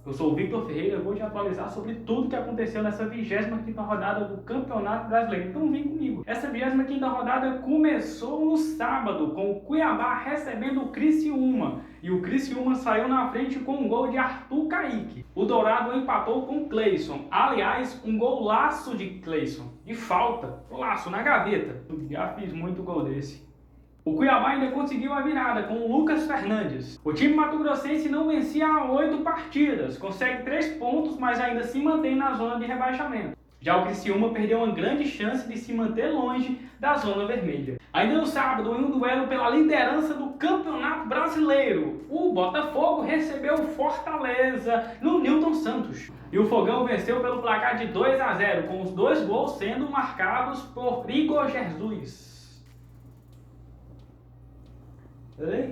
Eu sou o Victor Ferreira e vou te atualizar sobre tudo que aconteceu nessa 25ª rodada do Campeonato Brasileiro. Então vem comigo. Essa 25ª rodada começou no sábado, com o Cuiabá recebendo o Criciúma. E o Criciúma saiu na frente com um gol de Arthur Caíque. O Dourado empatou com o Cleison. Aliás, um golaço de Cleison. De falta. Golaço na gaveta. Já fiz muito gol desse. O Cuiabá ainda conseguiu a virada com o Lucas Fernandes. O time mato-grossense não vencia há 8 partidas, consegue 3 pontos, mas ainda se mantém na zona de rebaixamento. Já o Criciúma perdeu uma grande chance de se manter longe da zona vermelha. Ainda no sábado, em um duelo pela liderança do Campeonato Brasileiro, o Botafogo recebeu o Fortaleza no Newton Santos. E o Fogão venceu pelo placar de 2-0, com os 2 gols sendo marcados por Igor Jesus.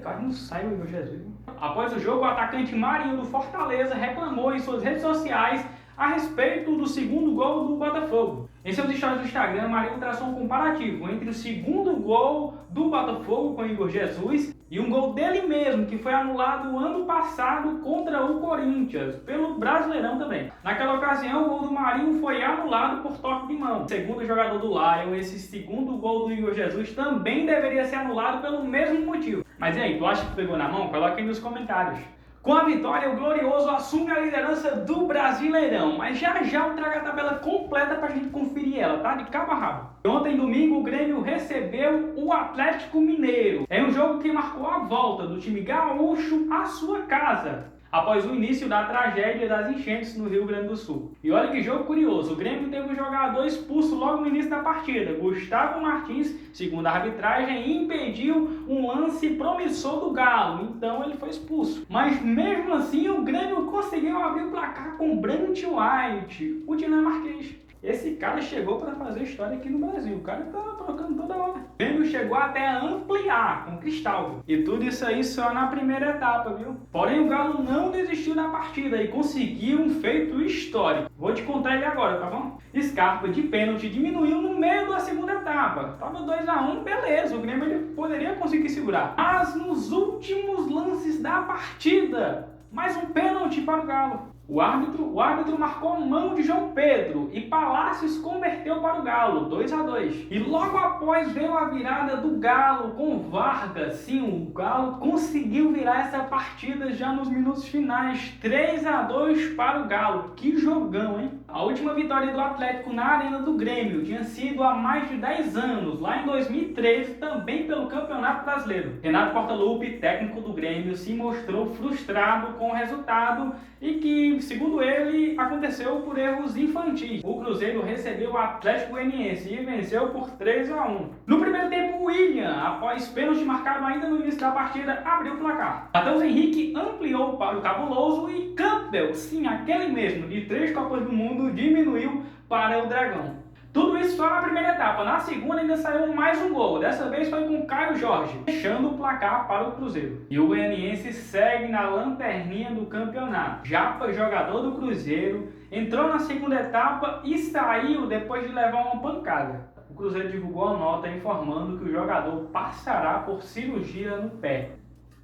Quase não sai o Igor Jesus. Após o jogo, o atacante Marinho do Fortaleza reclamou em suas redes sociais a respeito do segundo gol do Botafogo. Em seus stories do Instagram, Marinho traçou um comparativo entre o segundo gol do Botafogo com o Igor Jesus e um gol dele mesmo, que foi anulado ano passado contra o Corinthians, pelo Brasileirão também. Naquela ocasião, o gol do Marinho foi anulado por toque de mão. Segundo o jogador do Lion, esse segundo gol do Igor Jesus também deveria ser anulado pelo mesmo motivo. Mas e aí, tu acha que pegou na mão? Coloca aí nos comentários. Com a vitória, o Glorioso assume a liderança do Brasileirão, mas já eu trago a tabela completa pra gente conferir ela, tá? De cabo a rabo. Ontem, domingo, o Grêmio recebeu o Atlético Mineiro. É um jogo que marcou a volta do time gaúcho à sua casa, após o início da tragédia das enchentes no Rio Grande do Sul. E olha que jogo curioso, o Grêmio teve um jogador expulso logo no início da partida. Gustavo Martins, segundo a arbitragem, impediu um lance promissor do Galo, então ele foi expulso. Mas mesmo assim o Grêmio conseguiu abrir o placar com Brant White, o dinamarquês. Esse cara chegou para fazer história aqui no Brasil. O cara tá trocando toda hora. O Grêmio chegou até a ampliar com Cristal. E tudo isso aí só na primeira etapa, viu? Porém, o Galo não desistiu da partida e conseguiu um feito histórico. Vou te contar ele agora, tá bom? Scarpa de pênalti diminuiu no meio da segunda etapa. Tava 2-1, beleza. O Grêmio ele poderia conseguir segurar. Mas nos últimos lances da partida, mais um pênalti para o Galo. O árbitro marcou a mão de João Pedro e Palácios converteu para o Galo, 2-2. E logo após veio a virada do Galo com Vargas. Sim, o Galo conseguiu virar essa partida já nos minutos finais, 3-2 para o Galo. Que jogão, hein? A última vitória do Atlético na Arena do Grêmio tinha sido há mais de 10 anos, lá em 2013, também pelo Campeonato Brasileiro. Renato Portaluppi, técnico do Grêmio, se mostrou frustrado com o resultado e que, segundo ele, aconteceu por erros infantis. O Cruzeiro recebeu o Atlético Goianiense e venceu por 3-1. No primeiro tempo, o William, após pênalti marcado ainda no início da partida, abriu o placar. Matheus Henrique ampliou para o Cabuloso e Campbell, sim, aquele mesmo, de 3 Copas do Mundo, diminuiu para o Dragão. Tudo isso só na primeira etapa. Na segunda ainda saiu mais um gol. Dessa vez foi com Caio Jorge, fechando o placar para o Cruzeiro. E o Goianiense segue na lanterninha do campeonato. Japa, jogador do Cruzeiro, entrou na segunda etapa e saiu depois de levar uma pancada. O Cruzeiro divulgou a nota informando que o jogador passará por cirurgia no pé.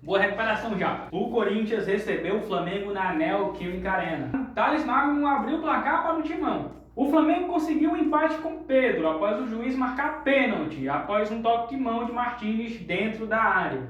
Boa recuperação, Japa. O Corinthians recebeu o Flamengo na Neoquímica Arena. Thales Magno abriu o placar para o Timão. O Flamengo conseguiu um empate com Pedro após o juiz marcar pênalti, após um toque de mão de Martínez dentro da área.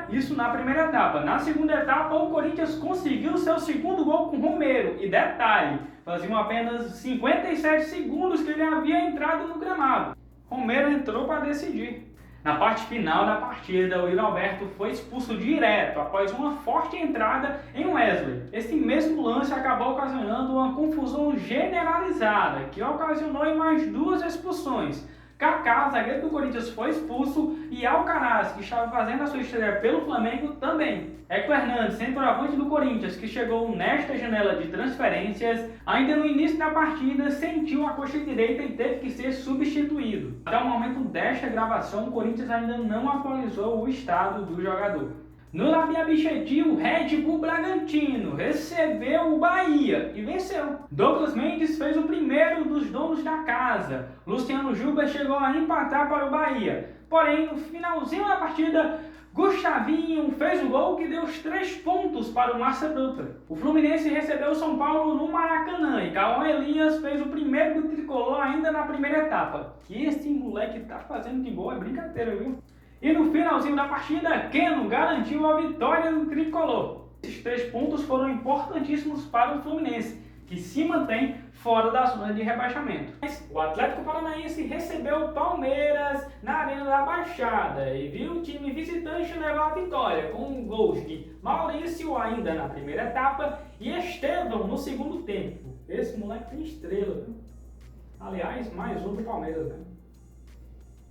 Isso na primeira etapa. Na segunda etapa, o Corinthians conseguiu seu segundo gol com Romero. E detalhe, faziam apenas 57 segundos que ele havia entrado no gramado. Romero entrou para decidir. Na parte final da partida, o Yuri Alberto foi expulso direto após uma forte entrada em Wesley. Esse mesmo lance acabou ocasionando uma confusão generalizada, que ocasionou em mais 2 expulsões. Kaká, zagueiro do Corinthians, foi expulso e Alcaraz, que estava fazendo a sua estreia pelo Flamengo, também. Héctor Hernandes, centroavante do Corinthians, que chegou nesta janela de transferências, ainda no início da partida sentiu a coxa direita e teve que ser substituído. Até o momento desta gravação, o Corinthians ainda não atualizou o estado do jogador. No Labia Bichetti, o Red Bull Bragantino recebeu o Bahia e venceu. Douglas Mendes fez o primeiro dos donos da casa. Luciano Juba chegou a empatar para o Bahia. Porém, no finalzinho da partida, Gustavinho fez o gol que deu os 3 pontos para o Massa Bruta. O Fluminense recebeu o São Paulo no Maracanã e Cauã Elias fez o primeiro do tricolor ainda na primeira etapa. Que esse moleque tá fazendo de gol é brincadeira, viu? E no finalzinho da partida, Keno garantiu a vitória do tricolor. Esses 3 pontos foram importantíssimos para o Fluminense, que se mantém fora da zona de rebaixamento. O Atlético Paranaense recebeu o Palmeiras na Arena da Baixada e viu o time visitante levar a vitória com gols de Maurício ainda na primeira etapa e Estevão no segundo tempo. Esse moleque tem estrela, viu? Aliás, mais um do Palmeiras, né?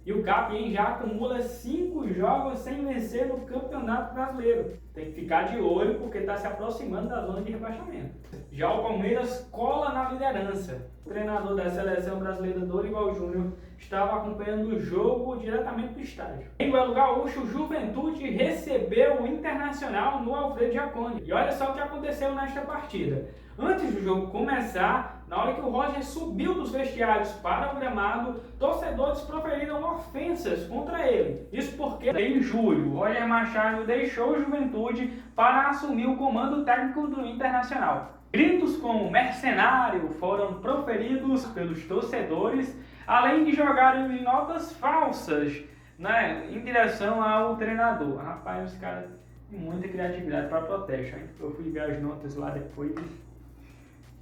E o Cap já acumula 5 jogos sem vencer no Campeonato Brasileiro. Tem que ficar de olho porque está se aproximando da zona de rebaixamento. Já o Palmeiras cola na liderança. O treinador da seleção brasileira, Dorival Júnior, estava acompanhando o jogo diretamente do estádio. Em Belo Gaúcho, o Juventude recebeu o Internacional no Alfredo Jaconi. E olha só o que aconteceu nesta partida. Antes do jogo começar, na hora que o Roger subiu dos vestiários para o gramado, torcedores proferiram ofensas contra ele. Isso porque, em julho, o Roger Machado deixou o Juventude para assumir o comando técnico do Internacional. Gritos como mercenário foram proferidos pelos torcedores, além de jogarem notas falsas, né, em direção ao treinador. Rapaz, os caras têm muita criatividade para protesto, hein? Eu fui ver as notas lá depois.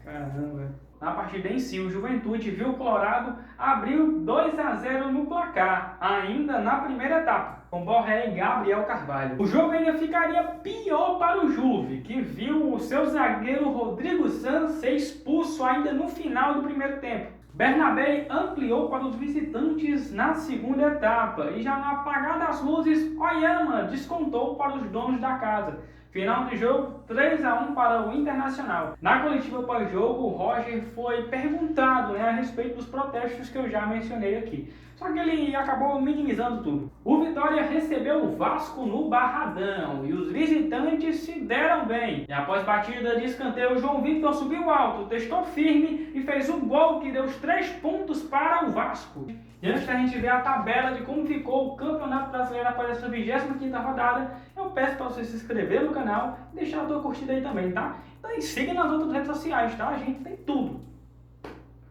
Caramba. Na partida em si, o Juventude viu o Colorado abriu 2-0 no placar, ainda na primeira etapa, com Borré e Gabriel Carvalho. O jogo ainda ficaria pior para o Juve, que viu o seu zagueiro Rodrigo Sanz ser expulso ainda no final do primeiro tempo. Bernabé ampliou para os visitantes na segunda etapa e já no apagar das luzes, Oyama descontou para os donos da casa. Final do jogo, 3-1 para o Internacional. Na coletiva pós-jogo, o Roger foi perguntado, a respeito dos protestos que eu já mencionei aqui. Só que ele acabou minimizando tudo. O Vitória recebeu o Vasco no Barradão e os visitantes se deram bem. E após batida de escanteio, o João Victor subiu alto, testou firme e fez um gol que deu os 3 pontos para o Vasco. E antes da gente ver a tabela de como ficou o Campeonato Brasileiro após essa 25ª rodada, eu peço para você se inscrever no canal e deixar a tua curtida aí também, tá? Então siga nas outras redes sociais, tá? A gente tem tudo.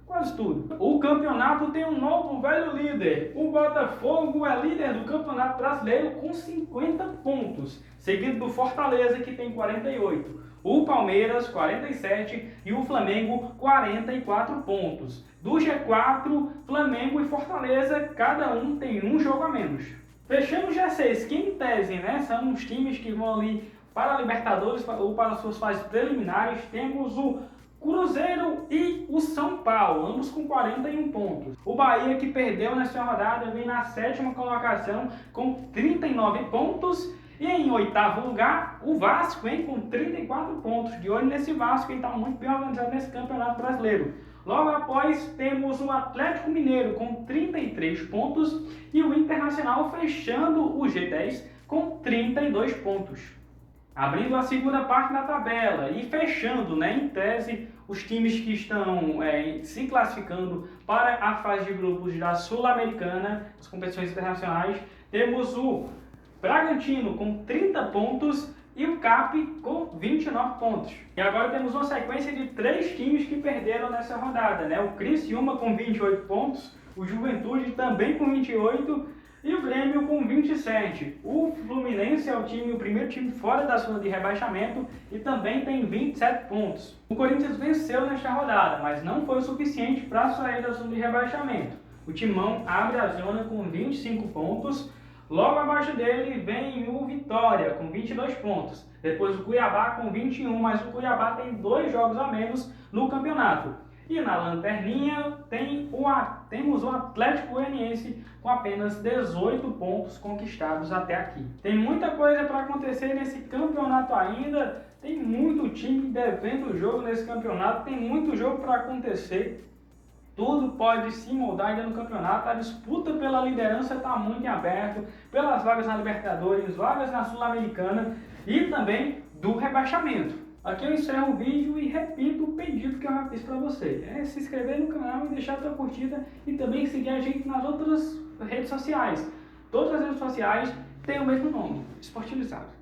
Quase tudo. O campeonato tem um novo velho líder. O Botafogo é líder do Campeonato Brasileiro com 50 pontos, seguido do Fortaleza, que tem 48. O Palmeiras, 47 e o Flamengo, 44 pontos. Do G4, Flamengo e Fortaleza, cada um tem um jogo a menos. Fechando o G6, que em tese, são os times que vão ali para a Libertadores ou para as suas fases preliminares, temos o Cruzeiro e o São Paulo, ambos com 41 pontos. O Bahia, que perdeu nessa rodada, vem na 7ª colocação com 39 pontos. E em 8º lugar, o Vasco, com 34 pontos. De olho nesse Vasco, que está muito bem organizado nesse Campeonato Brasileiro. Logo após, temos o Atlético Mineiro com 33 pontos e o Internacional fechando o G10 com 32 pontos. Abrindo a segunda parte da tabela e fechando, em tese, os times que estão se classificando para a fase de grupos da Sul-Americana, as competições internacionais, temos o Bragantino com 30 pontos e o CAP com 29 pontos. E agora temos uma sequência de 3 times que perderam nessa rodada, O Criciúma com 28 pontos, o Juventude também com 28 e o Grêmio com 27. O Fluminense é o primeiro time fora da zona de rebaixamento e também tem 27 pontos. O Corinthians venceu nesta rodada, mas não foi o suficiente para sair da zona de rebaixamento. O Timão abre a zona com 25 pontos. Logo abaixo dele vem o Vitória, com 22 pontos. Depois o Cuiabá com 21, mas o Cuiabá tem 2 jogos a menos no campeonato. E na lanterninha temos o Atlético Goianiense com apenas 18 pontos conquistados até aqui. Tem muita coisa para acontecer nesse campeonato ainda. Tem muito time devendo jogo nesse campeonato. Tem muito jogo para acontecer. Tudo pode se moldar ainda no campeonato. A disputa pela liderança está muito em aberto, pelas vagas na Libertadores, vagas na Sul-Americana e também do rebaixamento. Aqui eu encerro o vídeo e repito o pedido que eu já fiz para você. É se inscrever no canal e deixar a sua curtida e também seguir a gente nas outras redes sociais. Todas as redes sociais tem o mesmo nome, esportivizado.